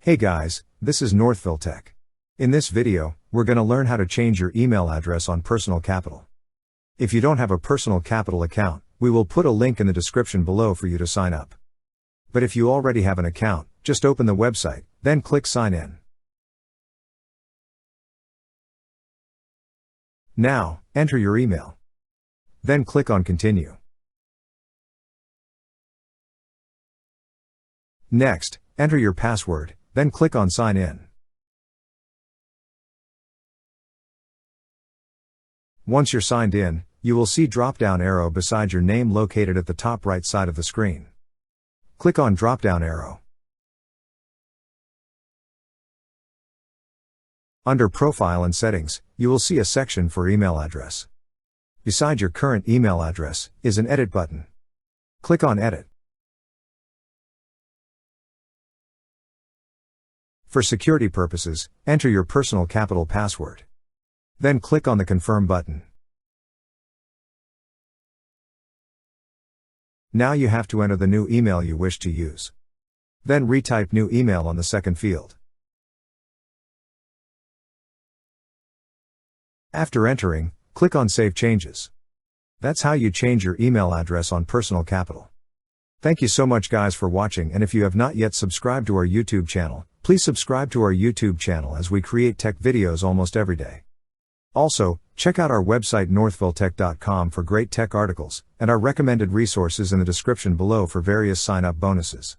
Hey guys, this is Northville Tech. In this video, we're going to learn how to change your email address on Personal Capital. If you don't have a Personal Capital account, we will put a link in the description below for you to sign up. But if you already have an account, just open the website, then click Sign In. Now, enter your email. Then click on Continue. Next, enter your password, then click on Sign In. Once you're signed in, you will see drop-down arrow beside your name located at the top right side of the screen. Click on drop-down arrow. Under Profile and Settings, you will see a section for email address. Beside your current email address is an Edit button. Click on Edit. For security purposes, enter your Personal Capital password. Then click on the Confirm button. Now you have to enter the new email you wish to use. Then retype new email on the second field. After entering, click on Save Changes. That's how you change your email address on Personal Capital. Thank you so much guys for watching, and if you have not yet subscribed to our YouTube channel, please subscribe to our YouTube channel as we create tech videos almost every day. Also, check out our website northvilletech.com for great tech articles, and our recommended resources in the description below for various sign-up bonuses.